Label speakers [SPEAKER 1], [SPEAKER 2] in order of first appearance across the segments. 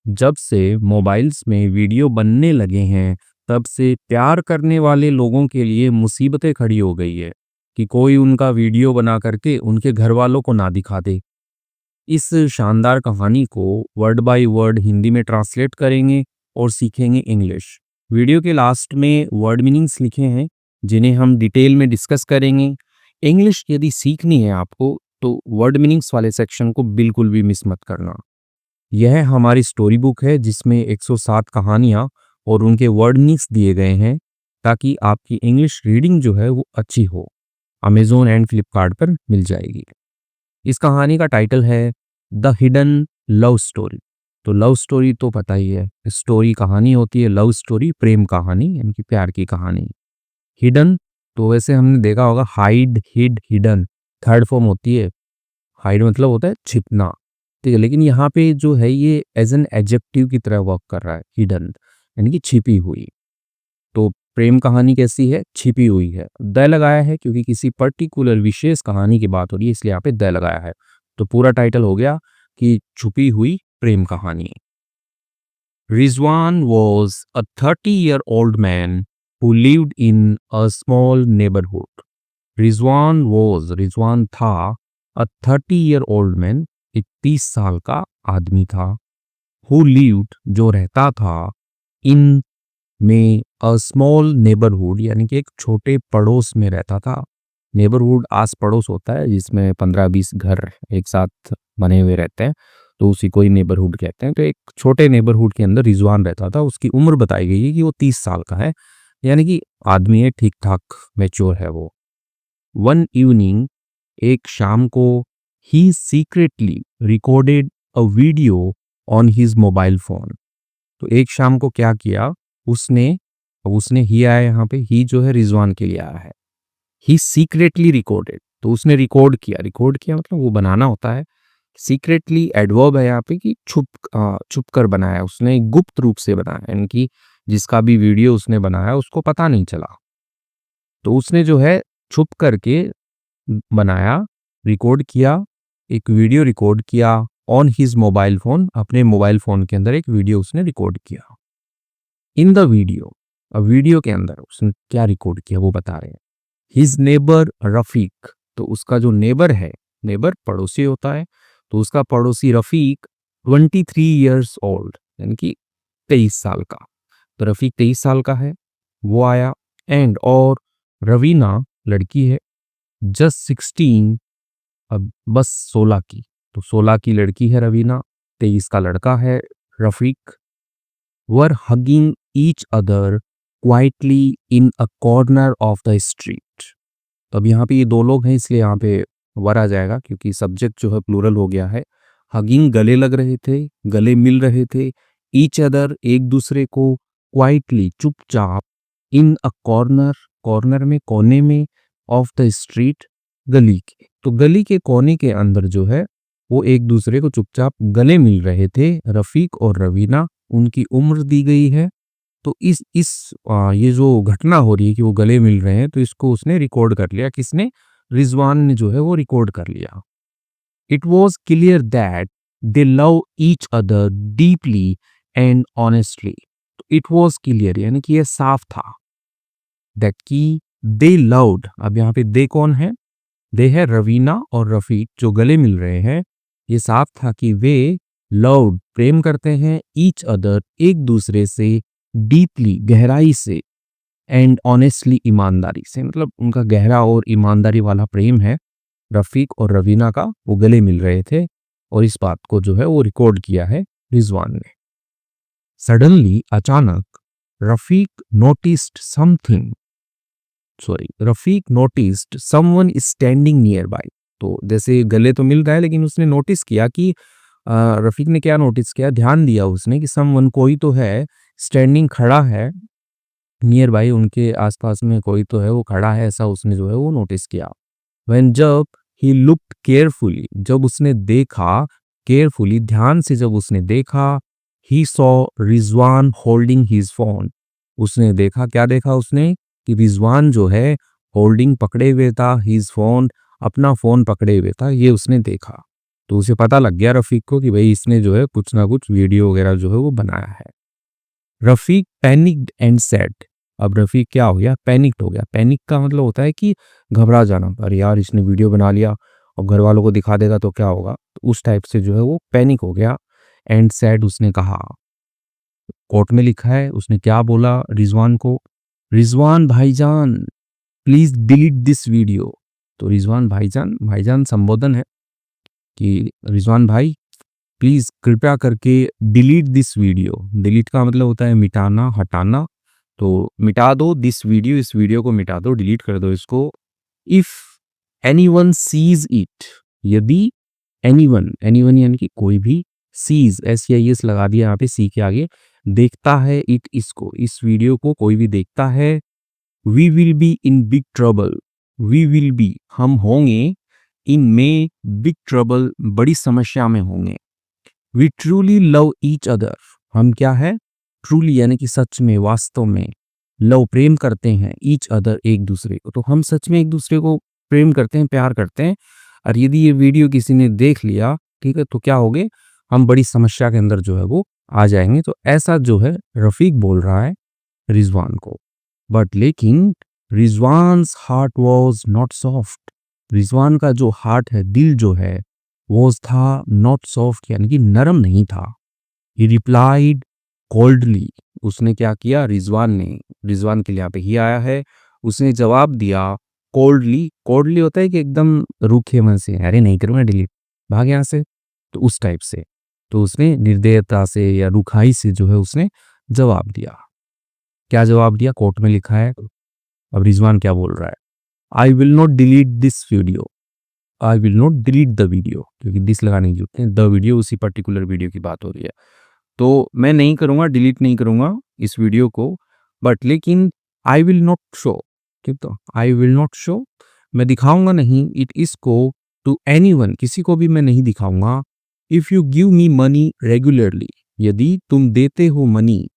[SPEAKER 1] जब से मोबाइल्स में वीडियो बनने लगे हैं, तब से प्यार करने वाले लोगों के लिए मुसीबतें खड़ी हो गई है कि कोई उनका वीडियो बना करके उनके घर वालों को ना दिखा दे। इस शानदार कहानी को वर्ड बाय वर्ड हिंदी में ट्रांसलेट करेंगे और सीखेंगे इंग्लिश। वीडियो के लास्ट में वर्ड मीनिंग्स लिखे हैं, जिन्हें हम डिटेल में डिस्कस करेंगे। इंग्लिश यदि सीखनी है आपको, तो वर्ड मीनिंग्स वाले सेक्शन को बिल्कुल भी मिस मत करना। यह हमारी स्टोरी बुक है, जिसमें 107 कहानियाँ और उनके वर्ड मीनिंग्स दिए गए हैं, ताकि आपकी इंग्लिश रीडिंग जो है वो अच्छी हो। अमेज़न एंड फ्लिपकार्ट पर मिल जाएगी। इस कहानी का टाइटल है द हिडन लव स्टोरी। तो लव स्टोरी तो पता ही है, स्टोरी कहानी होती है, लव स्टोरी प्रेम कहानी यानी कि प्यार की कहानी। हिडन तो वैसे हमने देखा होगा, hide, hid, hidden third form होती है। हाइड मतलब होता है छिपना, ठीक है, लेकिन यहाँ पे जो है ये एज एन एडजेक्टिव की तरह वर्क कर रहा है, हिडन यानी कि छिपी हुई। तो प्रेम कहानी कैसी है? छिपी हुई है। द लगाया है क्योंकि किसी पर्टिकुलर विशेष कहानी की बात हो रही है, इसलिए यहाँ पे द लगाया है। तो पूरा टाइटल हो गया कि छुपी हुई प्रेम कहानी। Rizwan was a 30-year-old man who lived in a small neighborhood. Rizwan था a 30-year-old man, एक 30 साल का आदमी था, who lived जो रहता था, in में अ स्मॉल नेबरहुड यानी कि एक छोटे पड़ोस में रहता था। नेबरहुड आस पड़ोस होता है, जिसमें 15-20 घर एक साथ बने हुए रहते हैं, तो उसी को ही नेबरहुड कहते हैं। तो एक छोटे नेबरहुड के अंदर रिजवान रहता था। उसकी उम्र बताई गई है कि वो 30 साल का है, यानी कि आदमी है, ठीक ठाक मैच्योर है वो। वन इवनिंग, एक शाम को, he secretly recorded a video on his mobile phone. तो एक शाम को क्या किया उसने, उसने ही आया यहाँ पे, ही जो है रिजवान के लिए आया है। ही सीक्रेटली रिकॉर्डेड, तो उसने रिकॉर्ड किया। रिकॉर्ड किया मतलब वो बनाना होता है। सीक्रेटली एडवर्ब है यहाँ पे कि छुप कर बनाया, उसने गुप्त रूप से बनाया, यानी कि जिसका भी वीडियो उसने बनाया उसको पता नहीं चला। तो उसने जो है छुप करके बनाया, रिकॉर्ड किया, एक वीडियो रिकॉर्ड किया ऑन हिज मोबाइल फोन, अपने मोबाइल फोन के अंदर एक वीडियो उसने रिकॉर्ड किया। इन द वीडियो, अब वीडियो के अंदर उसने क्या रिकॉर्ड किया वो बता रहे हैं। हिज नेबर रफीक, तो उसका जो नेबर है, नेबर पड़ोसी होता है, तो उसका पड़ोसी रफीक 23 ईयर्स ओल्ड यानी कि 23 साल का। तो रफीक 23 साल का है, वो आया। एंड और रवीना लड़की है, जस्ट 16, अब बस 16 की। तो 16 की लड़की है रवीना, 23 का लड़का है Rafiq. Were hugging each other quietly in a corner of the street. तो अब यहाँ पे ये दो लोग हैं, इसलिए यहाँ पे वर आ जाएगा, क्योंकि सब्जेक्ट जो है प्लूरल हो गया है। हगिंग गले लग रहे थे, गले मिल रहे थे। ईच अदर एक दूसरे को, क्वाइटली चुपचाप, इन अ कॉर्नर, कॉर्नर में कोने में, ऑफ द स्ट्रीट गली के, तो गली के कोने के अंदर जो है वो एक दूसरे को चुपचाप गले मिल रहे थे, रफीक और रवीना। उनकी उम्र दी गई है। तो ये जो घटना हो रही है कि वो गले मिल रहे हैं, तो इसको उसने रिकॉर्ड कर लिया। किसने? रिजवान ने जो है वो रिकॉर्ड कर लिया। It was clear that they love each other deeply and honestly. It was clear यानी कि ये साफ था, दैट की दे लव्ड, अब यहाँ पे दे कौन है? दे है रवीना और रफीक जो गले मिल रहे हैं। ये साफ था कि वे लव्ड प्रेम करते हैं, ईच अदर एक दूसरे से, डीपली गहराई से, एंड ऑनेस्टली ईमानदारी से, मतलब उनका गहरा और ईमानदारी वाला प्रेम है रफीक और रवीना का। वो गले मिल रहे थे और इस बात को जो है वो रिकॉर्ड किया है रिजवान ने। सडनली अचानक, Rafiq noticed something, Rafiq noticed someone standing near by. तो जैसे गले तो मिल रहा है, लेकिन उसने नोटिस किया कि रफीक ने क्या नोटिस किया, ध्यान दिया उसने कि समवन कोई तो है, स्टैंडिंग खड़ा है, नियर बाय उनके आसपास में कोई तो है वो खड़ा है, ऐसा उसने जो है वो नोटिस किया। व्हेन जब ही लुक्ड केयरफुली, जब उसने देखा केयरफुली, ध्यान से जब उसने देखा, he saw Rizwan holding his phone. उसने देखा, क्या देखा उसने? कि रिजवान जो है होल्डिंग पकड़े हुए था, हिज फोन, अपना फोन पकड़े हुए था, ये उसने देखा। तो उसे पता लग गया रफ़ीक को कि भाई इसने जो है कुछ ना कुछ वीडियो वगैरह जो है वो बनाया है। रफ़ीक पैनिक्ड एंड सेड, अब रफ़ीक क्या हो गया? पैनिक्ड हो गया। पैनिक का मतलब होता है कि घबरा जाना। अरे यार इसने वीडियो बना लिया और घर वालों को दिखा देगा तो क्या होगा? तो उस टाइप से जो है वो पैनिक हो गया। एंड सेड उसने कहा, कोर्ट में लिखा है उसने क्या बोला रिजवान को, रिजवान भाईजान प्लीज डिलीट दिस वीडियो। तो रिजवान भाईजान, भाईजान संबोधन है कि रिजवान भाई प्लीज कृपया करके डिलीट दिस वीडियो। डिलीट का मतलब होता है मिटाना, हटाना। तो मिटा दो दिस वीडियो, इस वीडियो को मिटा दो, डिलीट कर दो इसको। इफ एनीवन सीज इट, यदि एनीवन, एनीवन यानी कि कोई भी, सीज SEIS लगा दिया यहाँ पे सी के आगे, देखता है इट इसको, इस वीडियो को कोई भी देखता है, we will be in big trouble, we will be हम होंगे, इन में बिग ट्रबल बड़ी समस्या में होंगे, we truly love each other, हम क्या है ट्रूली यानी कि सच में, वास्तव में, लव प्रेम करते हैं, ईच अदर एक दूसरे को, तो हम सच में एक दूसरे को प्रेम करते हैं, प्यार करते हैं। और यदि ये वीडियो किसी ने देख लिया, ठीक है, तो क्या होगे, हम बड़ी समस्या के अंदर जो है वो आ जाएंगे। तो ऐसा जो है रफीक बोल रहा है रिजवान को। बट लेकिन Rizwan's heart was not soft, Rizwan का जो हार्ट है, दिल जो है, वो था नॉट सॉफ्ट यानी कि नरम नहीं था। ही रिप्लाइड कोल्डली, उसने क्या किया, रिजवान ने, रिजवान के लिए यहाँ पे ही आया है, उसने जवाब दिया कोल्डली। कोल्डली होता है कि एकदम रूखे मन से, अरे नहीं करूँगा डिलीट, भाग यहाँ से, तो उस टाइप से। तो उसने निर्दयता से या रुखाई से जो है उसने जवाब दिया। क्या जवाब दिया? कोर्ट में लिखा है। अब रिजवान क्या बोल रहा है? I will not delete this video, I will not delete the video, क्योंकि दिस लगाने की जरूरत है, द वीडियो उसी पर्टिकुलर वीडियो की बात हो रही है। तो मैं नहीं करूँगा, डिलीट नहीं करूँगा इस वीडियो को, बट लेकिन आई विल नॉट शो, ठीक, तो आई विल नॉट शो, मैं दिखाऊंगा नहीं, इट इसको, टू एनीवन, किसी को भी मैं नहीं दिखाऊंगा, if you give me money regularly, यदि तुम देते हो मनी,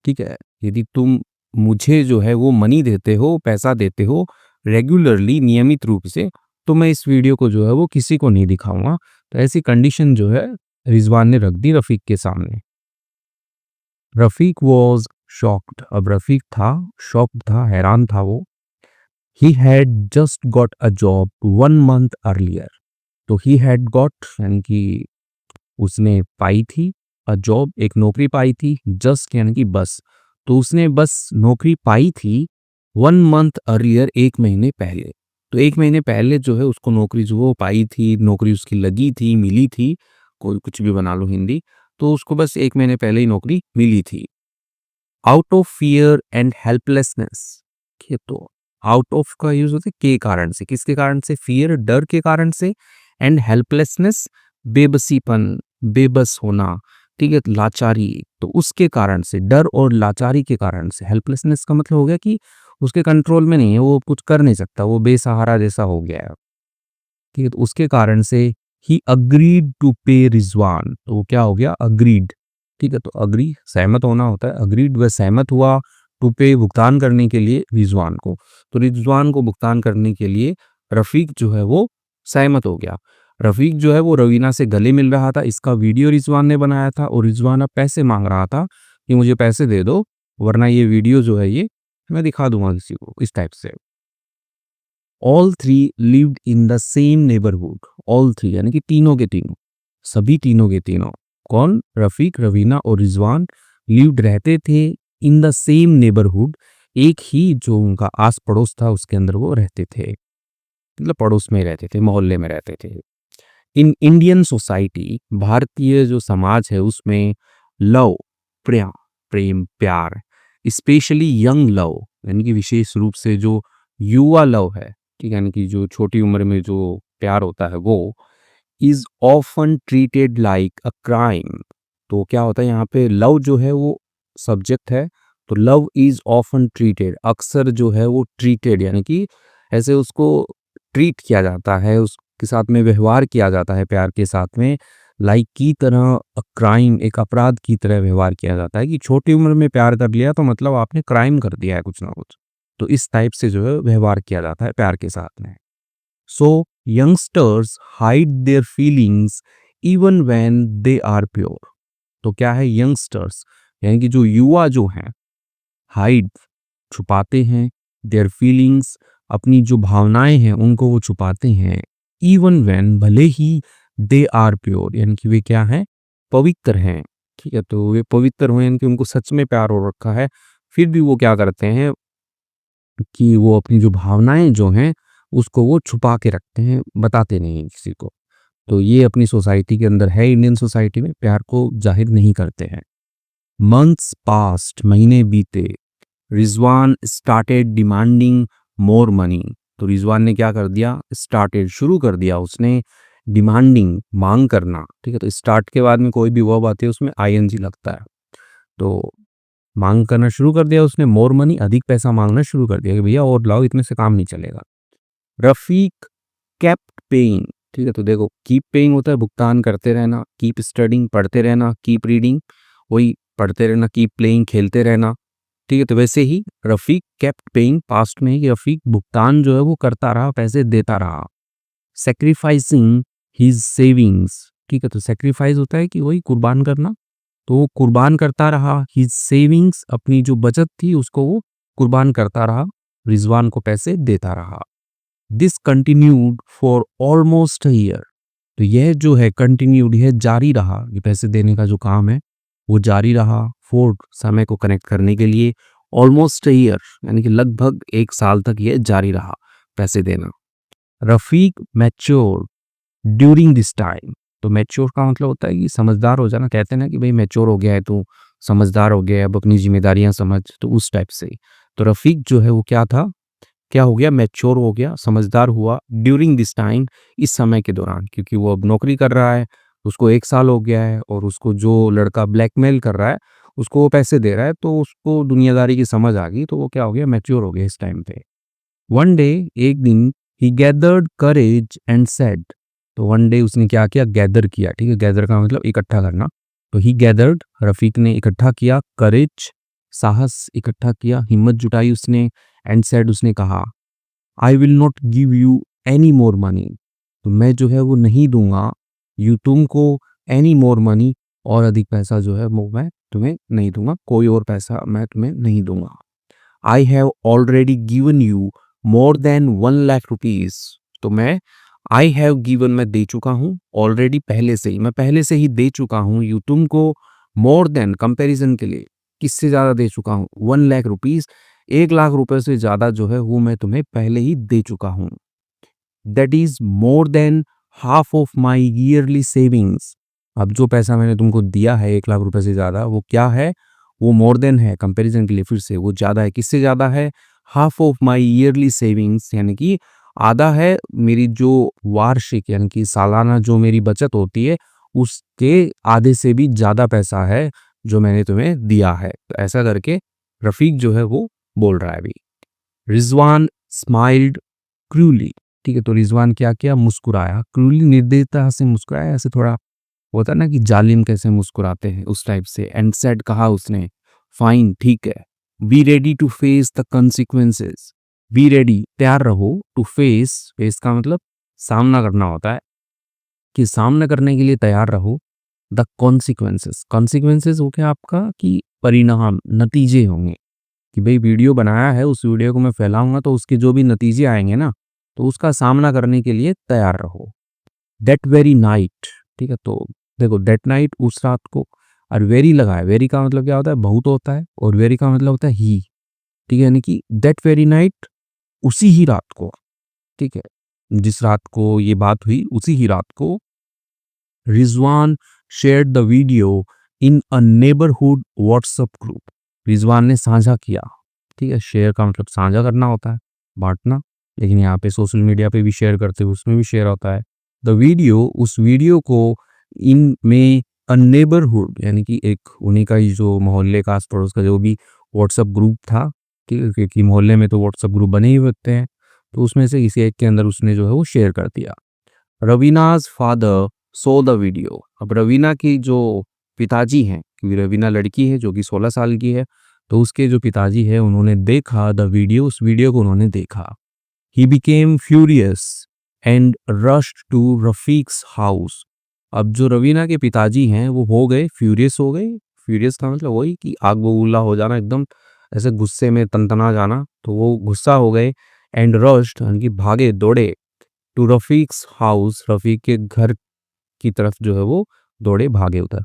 [SPEAKER 1] ठीक है, यदि तुम मुझे जो है वो मनी देते हो, पैसा देते हो रेगुलरली, नियमित रूप से, तो मैं इस वीडियो को जो है वो किसी को नहीं दिखाऊंगा। तो ऐसी कंडीशन जो है रिजवान ने रख दी रफीक के सामने। रफीक वॉज शॉक्ड, अब रफीक था शॉक्ड, था हैरान था वो। He had just got a job 1 month earlier, तो ही हैड गॉट यानी कि उसने पाई थी, अ जॉब एक नौकरी पाई थी, जस्ट यानी कि बस, तो उसने बस नौकरी पाई थी 1 मंथ अर्लियर, 1 महीने पहले। तो 1 महीने पहले जो है उसको नौकरी जो वो पाई थी, नौकरी उसकी लगी थी, मिली थी, कोई कुछ भी बना लो हिंदी, तो उसको बस 1 महीने पहले ही नौकरी मिली थी। Out of fear and helplessness, तो आउट ऑफ का यूज होता है के कारण से, किसके कारण से? फियर डर के कारण से, एंड हेल्पलेसनेस बेबसीपन, बेबस होना, ठीक है, लाचारी, तो उसके कारण से, डर और लाचारी के कारण से। हेल्पलेसनेस का मतलब हो गया कि उसके कंट्रोल में नहीं है, वो कुछ कर नहीं सकता, वो बेसहारा जैसा हो गया है, ठीक है, तो उसके कारण से ही अग्रीड टू पे रिजवान, तो वो क्या हो गया, अग्रीड, ठीक है, तो अग्री सहमत होना होता है, अग्रीड वह सहमत हुआ, टू पे भुगतान करने के लिए रिजवान को, तो रिजवान को भुगतान करने के लिए रफीक जो है वो सहमत हो गया। रफीक जो है वो रवीना से गले मिल रहा था, इसका वीडियो रिजवान ने बनाया था, और रिजवान अब पैसे मांग रहा था कि मुझे पैसे दे दो, वरना ये वीडियो जो है ये मैं दिखा दूंगा किसी को, इस टाइप से। All three lived in the same neighbourhood, all three यानी कि तीनों के तीनों, सभी तीनों के तीनों, कौन? रफीक, रवीना और रिजवान लिव्ड रहते थे इन द सेम नेबरहुड, एक ही जो उनका आस पड़ोस था उसके अंदर वो रहते थे, मतलब पड़ोस में रहते थे, मोहल्ले में रहते थे। इन इंडियन सोसाइटी, भारतीय जो समाज है उसमें, लव, प्रेम, प्रेम प्यार, स्पेशली यंग लव यानी कि विशेष रूप से जो युवा लव है, ठीक है, यानी कि जो छोटी उम्र में जो प्यार होता है वो, is often treated like a crime, तो क्या होता है यहाँ पे, लव जो है वो सब्जेक्ट है, तो लव इज ऑफन ट्रीटेड, अक्सर जो है वो ट्रीटेड यानी कि ऐसे उसको ट्रीट किया जाता है, उसके साथ में व्यवहार किया जाता है प्यार के साथ में, लाइक की तरह, क्राइम एक अपराध की तरह व्यवहार किया जाता है, कि छोटी उम्र में प्यार कर लिया तो मतलब आपने क्राइम कर दिया है कुछ ना कुछ, तो इस टाइप से जो है व्यवहार किया जाता है प्यार के साथ में। So youngsters hide their feelings even when they are pure. तो क्या है, यंगस्टर्स यानी कि जो युवा जो हैं, हाइड छुपाते हैं, देयर फीलिंग्स अपनी जो भावनाएं हैं उनको वो छुपाते हैं, इवन व्हेन भले ही दे आर प्योर यानी कि वे क्या हैं, पवित्र हैं। ठीक है, तो वे पवित्र हुए यानी कि उनको सच में प्यार हो रखा है, फिर भी वो क्या करते हैं कि वो अपनी जो भावनाएं जो हैं उसको वो छुपा के रखते हैं, बताते नहीं हैं किसी को। तो ये अपनी सोसाइटी के अंदर है, इंडियन सोसाइटी में प्यार को जाहिर नहीं करते हैं। मंथ्स पास्ट, महीने बीते, Rizwan started demanding more money. तो रिजवान ने क्या कर दिया, स्टार्टेड शुरू कर दिया उसने, डिमांडिंग मांग करना। ठीक है, तो स्टार्ट के बाद में कोई भी वर्ब आती है उसमें आईएनजी लगता है। तो मांग करना शुरू कर दिया उसने, मोर मनी अधिक पैसा मांगना शुरू कर दिया कि भैया और लाओ, इतने से काम नहीं चलेगा। Rafiq kept paying. ठीक है, तो देखो कीप पेइंग होता है भुगतान करते रहना, कीप स्टडिंग पढ़ते रहना, कीप रीडिंग वही पढ़ते रहना, कीप प्लेइंग खेलते रहना। ठीक है, तो वैसे ही रफीक केप्ट पेइंग पास्ट में ही रफीक भुगतान जो है वो करता रहा, पैसे देता रहा। Sacrificing his savings. ठीक है, तो सेक्रीफाइस होता है कि वही कुर्बान करना, तो वो कुर्बान करता रहा, हिज सेविंग्स अपनी जो बचत थी उसको वो कुर्बान करता रहा, रिजवान को पैसे देता रहा। This continued for almost a year. तो यह जो है कंटिन्यूड, यह जारी रहा, ये पैसे देने का जो काम है वो जारी रहा, फॉर समय को कनेक्ट करने के लिए, ऑलमोस्ट अ ईयर यानी कि लगभग एक साल तक यह जारी रहा पैसे देना। Rafiq mature during this time. तो मैच्योर का मतलब होता है कि समझदार हो जाना, कहते हैं ना कि भाई मैच्योर हो गया है तू, समझदार हो गया है, अब अपनी जिम्मेदारियां समझ, तो उस टाइप से। तो रफीक जो है वो क्या था, क्या हो गया, मैच्योर हो गया, समझदार हुआ, ड्यूरिंग दिस टाइम इस समय के दौरान, क्योंकि वो अब नौकरी कर रहा है, उसको एक साल हो गया है और उसको जो लड़का ब्लैकमेल कर रहा है उसको वो पैसे दे रहा है, तो उसको दुनियादारी की समझ आ गई, तो वो क्या हो गया, मैच्योर हो गया इस टाइम पे। वन डे एक दिन, ही गैदर्ड करेज एंड सेड। तो वन डे उसने क्या किया, गैदर किया। ठीक है, गैदर का मतलब इकट्ठा करना, तो ही गैदर्ड रफीक ने इकट्ठा किया, करेज साहस इकट्ठा किया, हिम्मत जुटाई उसने, एंड सेड उसने कहा, I will not give you any more money. तो मैं जो है वो नहीं दूंगा यू तुमको, एनी मोर मनी और अधिक पैसा जो है वो मैं तुम्हें नहीं दूंगा, कोई और पैसा मैं तुम्हें नहीं दूंगा। I have already given you more than 1 lakh rupees. तो मैं आई हैव गिवन मैं दे चुका हूँ, ऑलरेडी पहले से ही, मैं पहले से ही दे चुका हूँ, यू तुमको, मोर देन कंपैरिजन के लिए, किससे ज़्यादा दे चुका हूँ, 1 लाख रुपीज, 1 लाख रुपए से ज़्यादा जो है वो मैं तुम्हें पहले ही दे चुका हूँ। That is more than half of my yearly savings. अब जो पैसा मैंने तुमको दिया है 1 लाख रुपए से ज़्यादा, वो क्या है, वो मोर देन है, कंपैरिजन के लिए फिर से वो ज़्यादा है, किससे ज़्यादा है, half of my yearly savings यानी कि आधा है मेरी जो वार्षिक यानी कि सालाना जो मेरी बचत होती है उसके आधे से भी ज़्यादा पैसा है जो मैंने तुम्हें दिया है। तो ऐसा करके रफीक जो है वो बोल रहा है अभी। रिजवान स्माइल्ड क्रूली। ठीक है, तो रिजवान क्या किया, मुस्कुराया, क्रूली निर्दयता से मुस्कुराया, ऐसे थोड़ा होता है ना कि जालिम कैसे मुस्कुराते हैं उस टाइप से। एंड सेड कहा उसने, फाइन ठीक है, be ready to face the consequences. Be ready तैयार रहो, टू फेस, फेस का मतलब सामना करना होता है, कि सामना करने के लिए तैयार रहो, द कॉन्सिक्वेंसेस। कॉन्सिक्वेंसेस हो गया आपका कि परिणाम, नतीजे होंगे, कि भाई वीडियो बनाया है, उस वीडियो को मैं फैलाऊंगा तो उसके जो भी नतीजे आएंगे ना, तो उसका सामना करने के लिए तैयार रहो। That very night. ठीक है, तो देखो दैट नाइट उस रात को, और वेरी लगा है, वेरी का मतलब क्या होता है, बहुत होता है, और वेरी का मतलब होता है ही। ठीक है, यानी कि दैट वेरी नाइट, उसी ही रात को। ठीक है, जिस रात को ये बात हुई उसी ही रात को, Rizwan shared the video in a neighbourhood WhatsApp group. Rizwan ने साझा किया। ठीक है, शेयर का मतलब साझा करना होता है, बांटना, लेकिन यहाँ पे सोशल मीडिया पे भी शेयर करते हैं, उसमें भी शेयर होता है। द वीडियो, उस वीडियो को, इन में अ नेबरहुड यानी कि एक उन्हीं का ही जो मोहल्ले का आस पड़ोस का जो भी व्हाट्सएप ग्रुप था, ठीक है, क्योंकि मोहल्ले में तो व्हाट्सएप ग्रुप बने ही होते हैं, तो उसमें से किसी एक के अंदर उसने जो है वो शेयर कर दिया। रवीनाज फादर सो द वीडियो। अब रवीना की जो पिताजी हैं, क्योंकि रवीना लड़की है जो कि 16 साल की है, तो उसके जो पिताजी है उन्होंने देखा द वीडियो, उस वीडियो को उन्होंने देखा। He became furious and rushed to Rafiq's house. अब जो रवीना के पिताजी हैं वो हो गए फ्यूरियस हो गए। फ्यूरियस का मतलब वही कि आग बबूला हो जाना, एकदम ऐसे गुस्से में तनतना जाना। तो वो गुस्सा हो गए एंड रश्ड यानी कि भागे दौड़े टू रफीक्स हाउस, रफीक के घर की तरफ जो है वो दौड़े भागे उधर।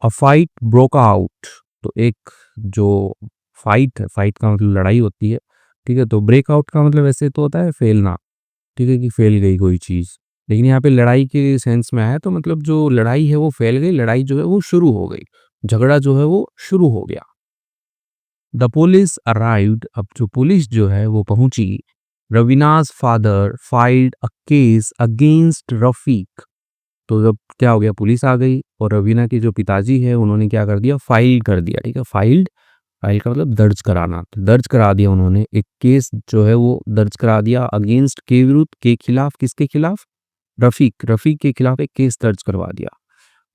[SPEAKER 1] अ फाइट ब्रोक आउट, तो एक जो फाइट है, फाइट का मतलब लड़ाई होती है, ठीक है। तो ब्रेक आउट का मतलब ऐसे तो होता है फैलना, ठीक है, कि फैल गई कोई चीज़। लेकिन यहाँ पे लड़ाई के सेंस में आया तो मतलब जो लड़ाई है वो फैल गई, लड़ाई जो है वो शुरू हो गई, झगड़ा जो है वो शुरू हो गया। द पुलिस अराइव्ड, अब जो पुलिस जो है वो पहुंची। Raveena's father filed a case against Rafiq, तो जब क्या हो गया, पुलिस आ गई और रवीना के जो पिताजी है उन्होंने क्या कर दिया, फाइल कर दिया, ठीक है। फाइल्ड, फाइल का मतलब दर्ज कराना, तो दर्ज करा दिया उन्होंने, एक केस जो है वो दर्ज करा दिया अगेंस्ट, के विरुद्ध, के खिलाफ, किसके खिलाफ, रफीक, रफीक के खिलाफ एक केस दर्ज करवा दिया।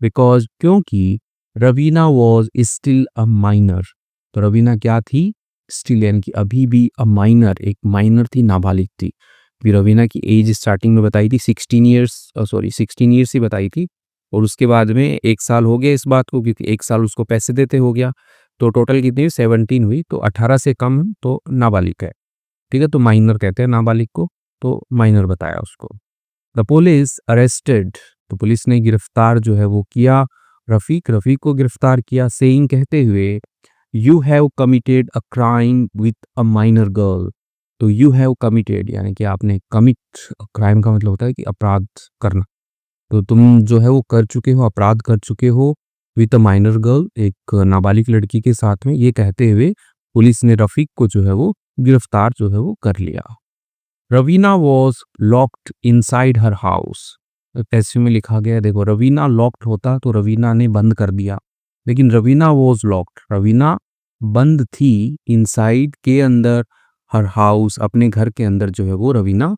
[SPEAKER 1] बिकॉज, क्योंकि Raveena was still a minor, तो रवीना क्या थी, स्टिल यानी कि अभी भी अ माइनर, एक माइनर थी, नाबालिग थी। भी रवीना की एज स्टार्टिंग में बताई थी 16 ईयर्स, सॉरी 16 ईयर्स ही बताई थी, और उसके बाद में 1 साल हो गया इस बात को, क्योंकि 1 साल उसको पैसे देते हो गया, तो टोटल कितनी 17 हुई, तो 18 से कम तो नाबालिग है, ठीक है। तो माइनर कहते हैं नाबालिग को, तो माइनर बताया उसको। द पुलिस अरेस्टेड, तो पुलिस ने गिरफ्तार जो है वो किया रफीक, रफीक को गिरफ्तार किया, सेइंग कहते हुए you have committed a crime with a minor girl, तो यू हैव कमिटेड यानी कि आपने कमिट, क्राइम का मतलब होता है कि अपराध करना, तो तुम जो है वो कर चुके हो, अपराध कर चुके हो विथ अ माइनर गर्ल, एक नाबालिग लड़की के साथ में, ये कहते हुए पुलिस ने रफीक को जो है वो गिरफ्तार जो है वो कर लिया। Raveena was locked inside her house, test में लिखा गया है, देखो रवीना लॉक्ड होता तो रवीना ने बंद कर दिया, लेकिन रवीना वॉज लॉक्ड, रवीना बंद थी, इनसाइड के अंदर, हर हाउस अपने घर के अंदर जो है वो रवीना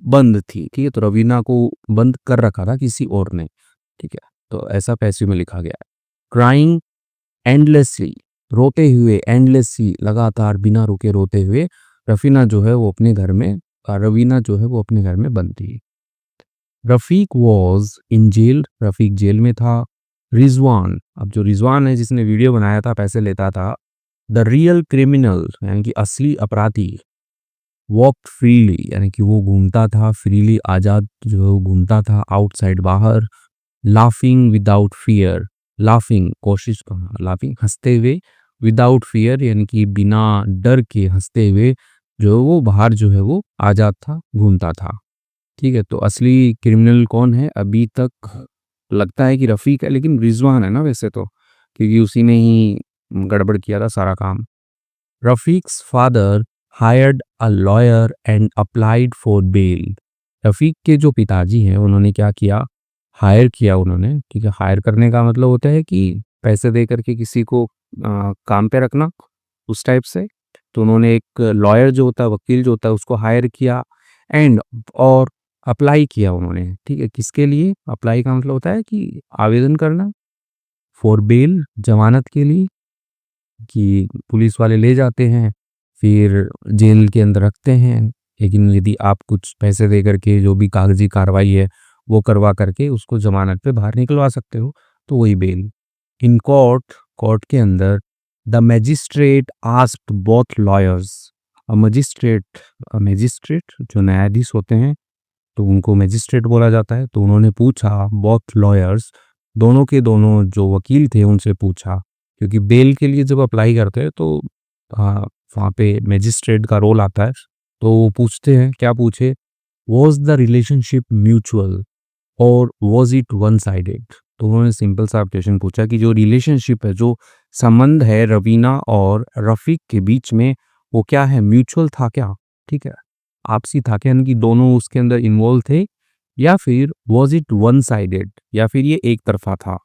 [SPEAKER 1] बंद थी, ठीक है। तो रवीना को बंद कर रखा था किसी और ने, ठीक है। तो ऐसा पैसिव में लिखा गया है। क्राइंग एंडलेसली, रोते हुए, एंडलेसली लगातार बिना रुके रोते हुए, रफीना जो है वो अपने घर में, रवीना जो है वो अपने घर में बंद थी। Rafiq was in jail, Rafiq jail में था। रिजवान, अब जो रिजवान है जिसने वीडियो बनाया था, पैसे लेता था, द रियल क्रिमिनल यानी कि असली अपराधी, वॉक फ्रीली यानी कि वो घूमता था फ्रीली, आज़ाद जो है वो घूमता था आउटसाइड बाहर। लाफिंग विदाउट फियर, लाफिंग कोशिश, लाफिंग हंसते हुए, विदाउट फियर यानी कि बिना डर के हंसते हुए जो है वो बाहर जो है वो आज़ाद था, घूमता था, ठीक है। तो असली क्रिमिनल कौन है, अभी तक लगता है कि रफ़ीक है, लेकिन रिजवान है ना वैसे तो, क्योंकि उसी ने ही गड़बड़ किया था सारा काम। Rafiq's father hired a lawyer and applied for bail, Rafiq के जो पिताजी हैं उन्होंने क्या किया, हायर किया उन्होंने, ठीक है। हायर करने का मतलब होता है कि पैसे दे करके किसी को काम पे रखना, उस टाइप से। तो उन्होंने एक लॉयर जो होता है, वकील जो होता है, उसको हायर किया एंड, और अप्लाई किया उन्होंने, ठीक है। किसके लिए अप्लाई का मतलब होता है कि आवेदन करना, फॉर बेल जमानत के लिए, कि पुलिस वाले ले जाते हैं फिर जेल के अंदर रखते हैं, लेकिन यदि आप कुछ पैसे दे करके जो भी कागजी कार्रवाई है वो करवा करके उसको जमानत पे बाहर निकलवा सकते हो, तो वही बेल। इन कोर्ट, कोर्ट के अंदर, the magistrate asked both lawyers, magistrate जो न्यायाधीश होते हैं तो उनको मैजिस्ट्रेट बोला जाता है, तो उन्होंने पूछा बोथ लॉयर्स, दोनों के दोनों जो वकील थे उनसे पूछा, क्योंकि बेल के लिए जब अप्लाई करते हैं तो हाँ, वहाँ पे मैजिस्ट्रेट का रोल आता है, तो वो पूछते हैं, क्या पूछे, वॉज द रिलेशनशिप म्यूचुअल और वॉज इट वन साइडेड, तो उन्होंने सिंपल सा क्वेश्चन पूछा कि जो रिलेशनशिप है, जो संबंध है रवीना और रफ़ीक के बीच में, वो क्या है, म्यूचुअल था क्या, ठीक है, आपसी था क्या, यानी कि दोनों उसके अंदर इन्वॉल्व थे, या फिर वॉज इट वन साइडेड, या फिर ये एक तरफा था,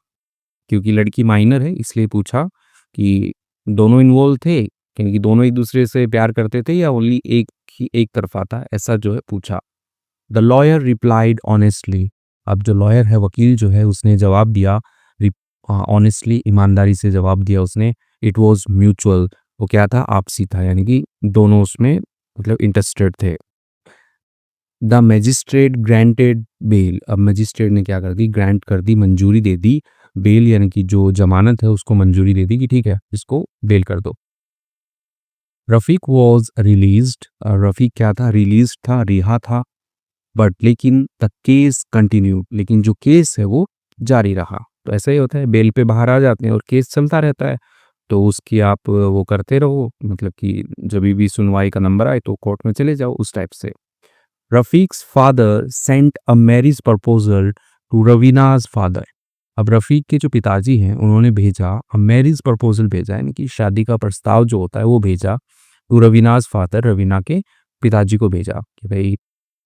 [SPEAKER 1] क्योंकि लड़की माइनर है इसलिए पूछा कि दोनों इन्वॉल्व थे, क्योंकि दोनों एक दूसरे से प्यार करते थे, या ओनली एक ही एक तरफा था, ऐसा जो है पूछा। द लॉयर रिप्लाइड ऑनेस्टली, अब जो लॉयर है, वकील जो है, उसने जवाब दिया ऑनेस्टली, ईमानदारी से जवाब दिया उसने, इट वॉज म्यूचुअल, वो क्या था, आपसी था, यानी कि दोनों उसमें मतलब इंटरेस्टेड थे। द मैजिस्ट्रेट ग्रांटेड बेल, अब मैजिस्ट्रेट ने क्या कर दी, ग्रांट कर दी, मंजूरी दे दी, बेल यानी कि जो जमानत है उसको मंजूरी दे दी कि ठीक है इसको बेल कर दो। रफ़ीक वॉज रिलीज्ड, रफ़ीक क्या था, रिलीज था, रिहा था, बट लेकिन द केस कंटिन्यू, लेकिन जो केस है वो जारी रहा। तो ऐसा ही होता है, बेल पे बाहर आ जाते हैं और केस चलता रहता है, तो उसकी आप वो करते रहो, मतलब कि जब भी सुनवाई का नंबर आए तो कोर्ट में चले जाओ, उस टाइप से। Rafiq's father sent a marriage proposal to Raveena's father, अब रफ़ीक के जो पिताजी हैं उन्होंने भेजा, अ मैरिज प्रपोजल भेजा, यानी कि शादी का प्रस्ताव जो होता है वो भेजा, टू रवीनाज फादर, रवीना के पिताजी को भेजा कि भाई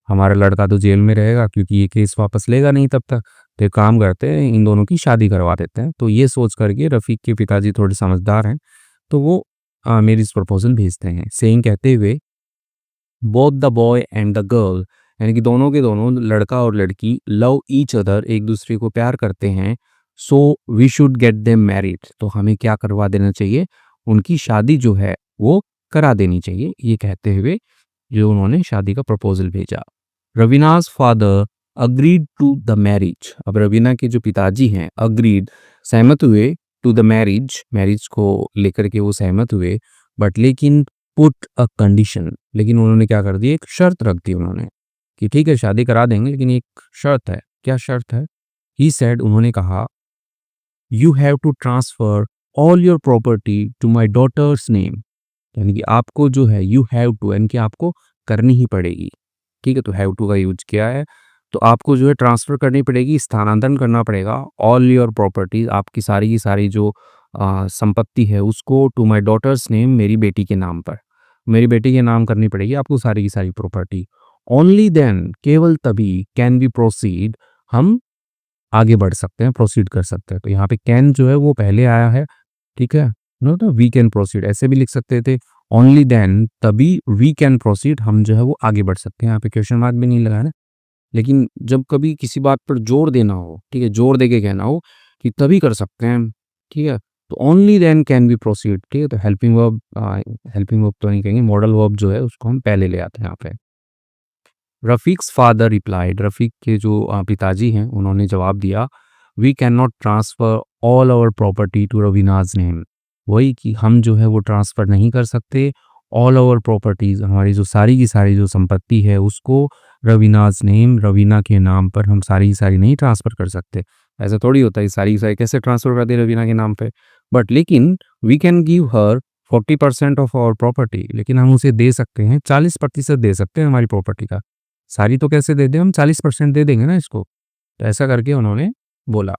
[SPEAKER 1] हमारा लड़का तो जेल में रहेगा क्योंकि ये केस वापस लेगा नहीं तब तक, तो एक काम करते हैं इन दोनों की शादी करवा देते हैं। तो ये सोच करके रफ़ीक के पिताजी थोड़े समझदार हैं, तो वो मैरिज प्रपोजल भेजते हैं, सेइंग कहते हुए both the boy and the girl, यानी कि दोनों के दोनों लड़का और लड़की लव ईच अदर, एक दूसरे को प्यार करते हैं, so we should get them married, तो हमें क्या करवा देना चाहिए, उनकी शादी जो है वो करा देनी चाहिए, ये कहते हुए जो उन्होंने शादी का प्रपोजल भेजा। Raveena's father agreed to the marriage, अब रवीना के जो पिताजी हैं अग्रीड, सहमत हुए, टू द मैरिज, मैरिज को लेकर के वो सहमत हुए, बट लेकिन पुट अ कंडीशन, लेकिन उन्होंने क्या कर दी, एक शर्त रख दी उन्होंने कि ठीक है शादी करा देंगे लेकिन एक शर्त है। क्या शर्त है? ही सेड, उन्होंने कहा, you have to transfer all your property to my daughter's name, यानी कि आपको जो है यू हैव टू, यानी कि आपको करनी ही पड़ेगी, ठीक है, तो हैव टू का यूज किया है, तो आपको जो है ट्रांसफ़र करनी पड़ेगी, स्थानांतरण करना पड़ेगा, ऑल योर प्रॉपर्टीज़, आपकी सारी की सारी जो संपत्ति है उसको, टू माय डॉटर्स नेम, मेरी बेटी के नाम पर, मेरी बेटी के नाम करनी पड़ेगी आपको सारी की सारी प्रॉपर्टी। ओनली देन, केवल तभी, कैन वी प्रोसीड, हम आगे बढ़ सकते हैं, प्रोसीड कर सकते हैं। तो यहाँ पे कैन जो है वो पहले आया है, ठीक है, नो तो वी कैन प्रोसीड ऐसे भी लिख सकते थे, ओनली देन, तभी वी कैन प्रोसीड, हम जो है वो आगे बढ़ सकते हैं, यहाँ पे क्वेश्चन मार्क भी नहीं लगाया ना। लेकिन जब कभी किसी बात पर जोर देना हो, ठीक है, जोर देके कहना हो कि तभी कर सकते हैं, ठीक है, तो only then can be proceed, ठीक है, तो हेल्पिंग वर्ब तो नहीं कहेंगे, मॉडल वर्ब जो है उसको हम पहले ले आते हैं यहाँ पे। रफ़ीक्स फादर रिप्लाइड, रफ़ीक के जो पिताजी हैं उन्होंने जवाब दिया, we can not transfer all our property to Raveena's name, वही कि हम जो है वो ट्रांसफ़र नहीं कर सकते ऑल आवर प्रॉपर्टीज़, हमारी जो सारी की सारी जो संपत्ति है उसको रवीनाज नेम, रवीना के नाम पर हम सारी की सारी नहीं ट्रांसफ़र कर सकते। ऐसा थोड़ी होता है सारी की सारी कैसे ट्रांसफ़र कर दें रवीना के नाम पे, बट लेकिन we can give her 40% of our property, लेकिन हम उसे दे सकते हैं 40% दे सकते हैं हमारी प्रॉपर्टी का, सारी तो कैसे दे दें, हम 40% दे देंगे ना इसको, तो ऐसा करके उन्होंने बोला।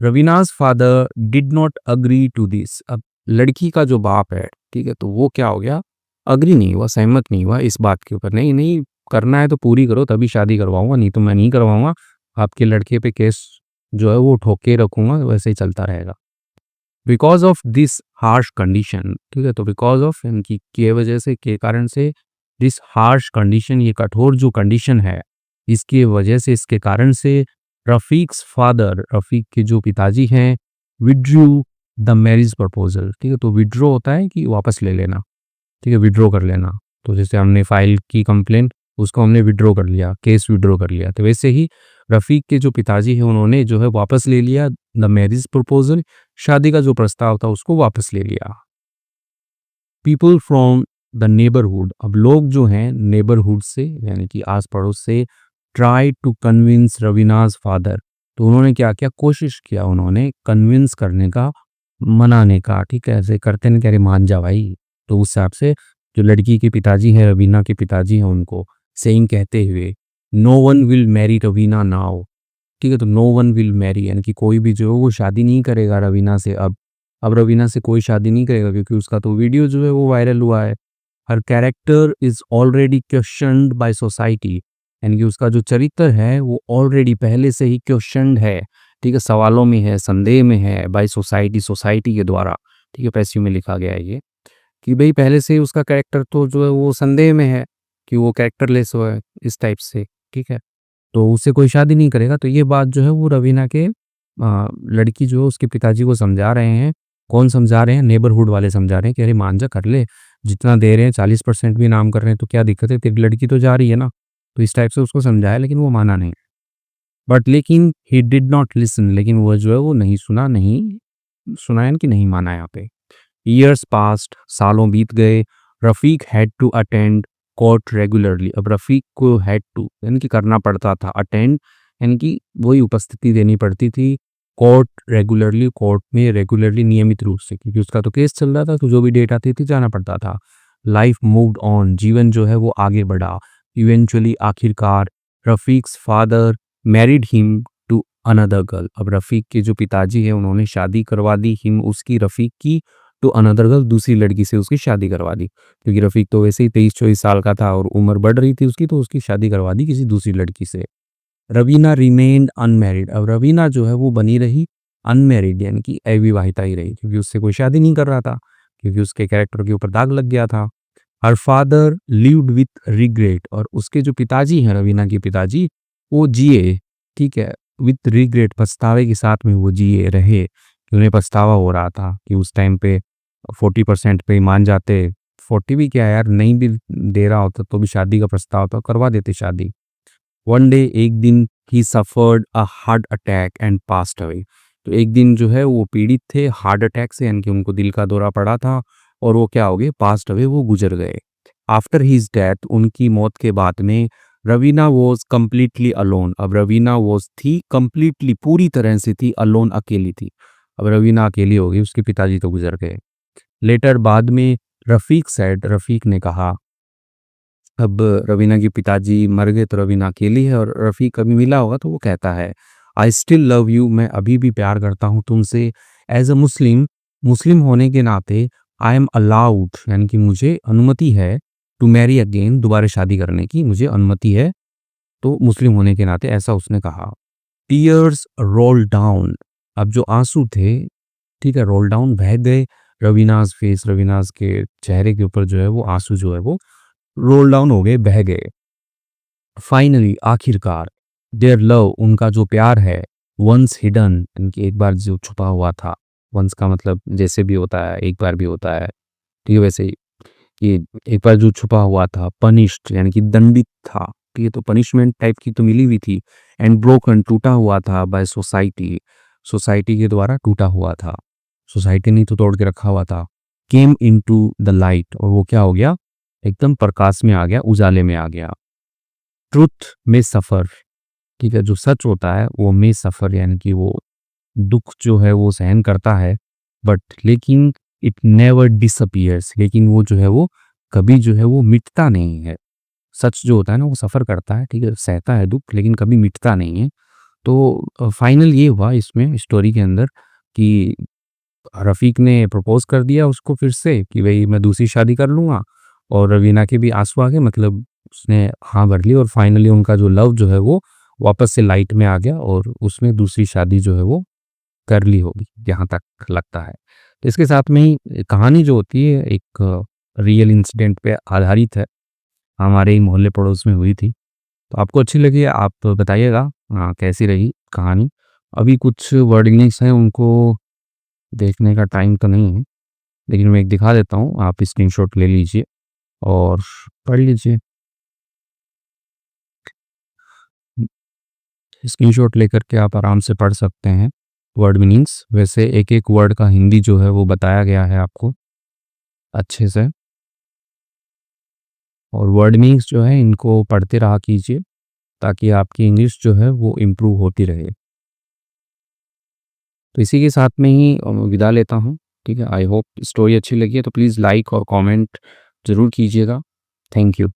[SPEAKER 1] Raveena's father did not agree to this, अब लड़की का जो बाप है, ठीक है, तो वो क्या हो गया, अग्री नहीं हुआ, सहमत नहीं हुआ इस बात के ऊपर, नहीं नहीं करना है तो पूरी करो तभी शादी करवाऊंगा, नहीं तो मैं नहीं करवाऊंगा, आपके लड़के पे केस जो है वो ठोक के रखूंगा, वैसे ही चलता रहेगा। Because of this harsh condition, ठीक है, तो बिकॉज ऑफ इनकी के वजह से, के कारण से, दिस हार्श कंडीशन, ये कठोर जो कंडीशन है, इसकी वजह से, इसके कारण से, रफ़ीक्स फादर, रफ़ीक के जो पिताजी हैं, विड्रू द मैरिज प्रपोजल, ठीक है, तो विड्रॉ होता है कि वापस ले लेना, ठीक है, विड्रॉ कर लेना, तो जैसे हमने फाइल की कंप्लेन, उसको हमने विड्रॉ कर लिया, केस विड्रॉ कर लिया, तो वैसे ही रफ़ीक के जो पिताजी हैं उन्होंने जो है वापस ले लिया द मैरिज प्रपोजल, शादी का जो प्रस्ताव था उसको वापस ले लिया। पीपल फ्रॉम द नेबरहुड, अब लोग जो हैं नेबरहुड से यानी कि आस पड़ोस से, ट्राई टू कन्विंस रवीनाज फादर, तो उन्होंने क्या किया, कोशिश किया उन्होंने कन्विंस करने का, मनाने का, ठीक है, ऐसे करते नहीं कह रहे मान जा भाई, तो उस हिसाब से जो लड़की के पिताजी हैं, रवीना के पिताजी हैं, उनको सेइंग कहते हुए, no one will marry Raveena now, ठीक है, तो नो वन विल मैरी, यानी कि कोई भी जो है वो शादी नहीं करेगा रवीना से, अब रवीना से कोई शादी नहीं करेगा क्योंकि उसका तो वीडियो जो है वो वायरल हुआ है। Her character is already questioned by society, यानी कि उसका जो चरित्र है वो ऑलरेडी पहले से ही क्वेश्चनड है, ठीक है, सवालों में है, संदेह में है, बाय सोसाइटी, सोसाइटी के द्वारा, ठीक है, पैसिव में लिखा गया है ये, कि भाई पहले से ही उसका कैरेक्टर तो जो है वो संदेह में है कि वो कैरेक्टरलेस हो है, इस टाइप से, ठीक है, तो उससे कोई शादी नहीं करेगा। तो ये बात जो है वो रवीना के लड़की जो है उसके पिताजी को समझा रहे हैं। कौन समझा रहे हैं? नेबरहुड वाले समझा रहे हैं कि अरे मान जा, कर ले, जितना दे रहे हैं 40% भी नाम कर रहे हैं तो क्या दिक्कत है, तेरी लड़की तो जा रही है ना, तो इस टाइप से उसको समझाया, लेकिन वो माना नहीं। बट लेकिन ही डिड नॉट लिसन, लेकिन वो जो है वो नहीं सुना यानी कि नहीं माना यहाँ पे। ईयर्स पास्ट, सालों बीत गए। Rafiq had to attend court regularly. अब रफ़ीक को हैड टू यानी कि करना पड़ता था, अटेंड यानी कि वही उपस्थिति देनी पड़ती थी। कोर्ट रेगुलरली, कोर्ट में रेगुलरली नियमित रूप से, क्योंकि उसका तो केस चल रहा था, तो जो भी डेट आती थी जाना पड़ता था। लाइफ मूव्ड ऑन, जीवन जो है वो आगे बढ़ा। इवेंचुअली, आखिरकार, Rafiq's father married him to another girl. अब रफ़ीक के जो पिताजी हैं उन्होंने शादी करवा दी हिम, उसकी, रफ़ीक की, टू अनदर गर्ल, दूसरी लड़की से उसकी शादी करवा दी। क्योंकि रफ़ीक तो वैसे ही 23-24 साल का था और उम्र बढ़ रही थी उसकी, तो उसकी शादी करवा दी किसी दूसरी लड़की से। Raveena remained unmarried. अब रवीना जो है वो बनी रही अनमैरिड यानी कि अविवाहिता ही रही, क्योंकि उससे कोई शादी नहीं कर रहा था, क्योंकि उसके कैरेक्टर के ऊपर दाग लग गया था। Her father lived with regret. और उसके जो पिताजी हैं, रवीना के पिताजी, वो जिए, ठीक है, विथ रिग्रेट, पछतावे के साथ में वो जिए रहे, कि उन्हें पछतावा हो रहा था कि उस टाइम पे 40% पे ही मान जाते। 40 भी क्या यार, नहीं भी दे रहा होता तो भी शादी का प्रस्ताव तो करवा देते शादी। वन डे, एक दिन, ही suffered a heart attack and passed away. तो एक दिन जो है वो पीड़ित थे हार्ट अटैक से, यानी कि उनको दिल का दौरा पड़ा था, और वो क्या हो गए, पास्ड अवे, वो गुजर गए। आफ्टर हिज डेथ, उनकी मौत के बाद में, रवीना वॉज कम्प्लीटली अलोन। अब रवीना वॉज थी कम्प्लीटली, पूरी तरह से थी, अलोन, अकेली थी। अब रवीना अकेली हो गई, उसके पिताजी तो गुजर गए। लेटर, बाद में, रफ़ीक सैड, रफ़ीक ने कहा, अब रवीना के पिताजी मर गए तो रवीना अकेली है, और रफ़ीक कभी मिला होगा तो वो कहता है, आई स्टिल लव यू, मैं अभी भी प्यार करता हूँ तुमसे। एज अ मुस्लिम, मुस्लिम होने के नाते, आई एम अलाउड यानी कि मुझे अनुमति है, टू मैरी अगेन, दोबारा शादी करने की मुझे अनुमति है, तो मुस्लिम होने के नाते ऐसा उसने कहा। Tears roll down. अब जो आंसू थे, ठीक है, रोल डाउन, बह गए। रवीनाज फेस, रवीनाज के चेहरे के ऊपर जो है वो आंसू जो है वो रोल डाउन हो गए, बह गए। फाइनली, आखिरकार, देयर लव, उनका जो प्यार है, वंस हिडन, इनकी एक बार जो छुपा हुआ था, वंस का मतलब जैसे भी होता है, एक बार भी होता है, ठीक है, वैसे ही ये एक बार जो छुपा हुआ था, पनिश्ड यानी कि दंडित था, ठीक है, तो पनिशमेंट टाइप की तो मिली हुई थी। एंड ब्रोकन, टूटा हुआ था, बाय सोसाइटी, सोसाइटी के द्वारा टूटा हुआ था, सोसाइटी ने तो तोड़ के रखा हुआ था। केम इनटू द लाइट, और वो क्या हो गया, एकदम प्रकाश में आ गया, उजाले में आ गया। ट्रुथ में सफ़र, ठीक है, जो सच होता है वो में सफ़र यानी कि वो दुख जो है वो सहन करता है, बट लेकिन इट नेवर डिसअपियर्स, लेकिन वो जो है वो कभी जो है वो मिटता नहीं है। सच जो होता है ना वो सफ़र करता है, ठीक है, सहता है दुख, लेकिन कभी मिटता नहीं है। तो फाइनल ये हुआ इसमें स्टोरी के अंदर कि रफ़ीक ने प्रपोज़ कर दिया उसको फिर से कि भई मैं दूसरी शादी कर लूँगा, और रवीना के भी आँसू आ गए, मतलब उसने हाँ भर ली, और फाइनली उनका जो लव जो है वो वापस से लाइट में आ गया, और उसमें दूसरी शादी जो है वो कर ली होगी, जहाँ तक लगता है। तो इसके साथ में ही कहानी जो होती है एक रियल इंसिडेंट पे आधारित है, हमारे ही मोहल्ले पड़ोस में हुई थी। तो आपको अच्छी लगी है, आप बताइएगा कैसी रही कहानी। अभी कुछ वर्डिंग्स हैं उनको देखने का टाइम तो नहीं है, लेकिन मैं एक दिखा देता हूँ, आप स्क्रीनशॉट ले लीजिए और पढ़ लीजिए। स्क्रीनशॉट लेकर के आप आराम से पढ़ सकते हैं वर्ड मीनिंग्स। वैसे एक-एक वर्ड का हिंदी जो है वो बताया गया है आपको अच्छे से, और वर्ड मीनिंग्स जो है इनको पढ़ते रहा कीजिए, ताकि आपकी इंग्लिश जो है वो इम्प्रूव होती रहे। तो इसी के साथ में ही विदा लेता हूँ, ठीक है। आई होप स्टोरी अच्छी लगी है तो प्लीज़ लाइक और कमेंट ज़रूर कीजिएगा। Thank you.